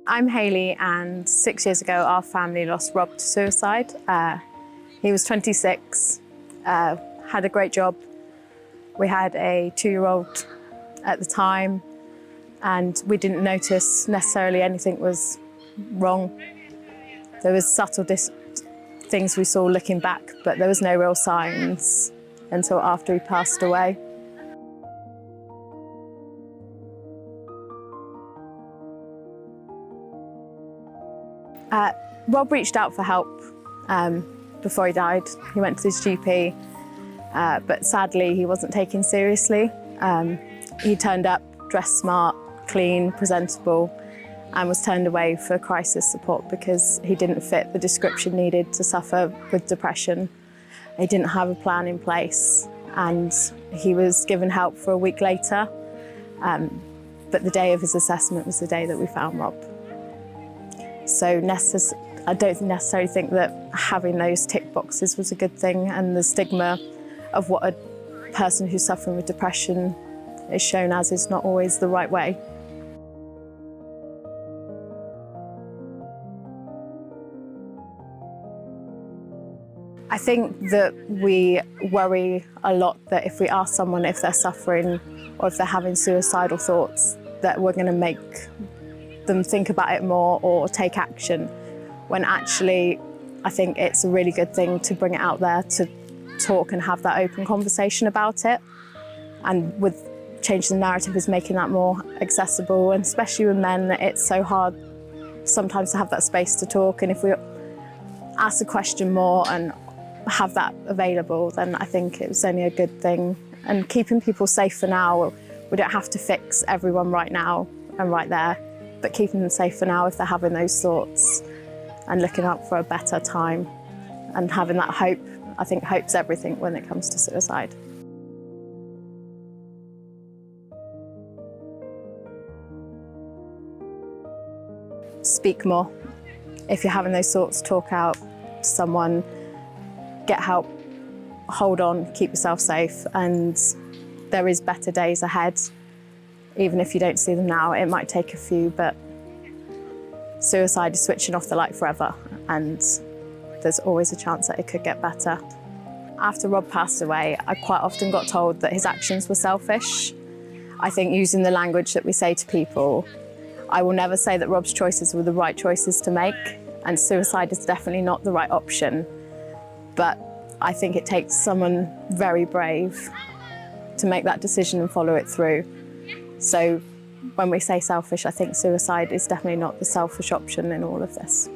I'm Hayley, and 6 years ago our family lost Rob to suicide. He was 26, had a great job. We had a 2-year-old at the time, and we didn't notice necessarily anything was wrong. There was subtle things we saw looking back, but there was no real signs until after he passed away. Rob reached out for help before he died. He went to his GP, but sadly he wasn't taken seriously. He turned up dressed smart, clean, presentable, and was turned away for crisis support because he didn't fit the description needed to suffer with depression. He didn't have a plan in place, and he was given help for a week later. But the day of his assessment was the day that we found Rob. So I don't necessarily think that having those tick boxes was a good thing, and the stigma of what a person who's suffering with depression is shown as is not always the right way. I think that we worry a lot that if we ask someone if they're suffering or if they're having suicidal thoughts, that we're going to make them think about it more or take action, when actually I think it's a really good thing to bring it out there, to talk and have that open conversation about it. And with changing the narrative is making that more accessible, and especially with men, it's so hard sometimes to have that space to talk. And if we ask the question more and have that available, then I think it's only a good thing. And keeping people safe for now, we don't have to fix everyone right now and right there, but keeping them safe for now if they're having those thoughts and looking out for a better time and having that hope. I think hope's everything when it comes to suicide. Speak more. If you're having those thoughts, talk out to someone, get help, hold on, keep yourself safe, and there is better days ahead. Even if you don't see them now, it might take a few, but suicide is switching off the light forever, and there's always a chance that it could get better. After Rob passed away, I quite often got told that his actions were selfish. I think using the language that we say to people, I will never say that Rob's choices were the right choices to make, and suicide is definitely not the right option. But I think it takes someone very brave to make that decision and follow it through. So when we say selfish, I think suicide is definitely not the selfish option in all of this.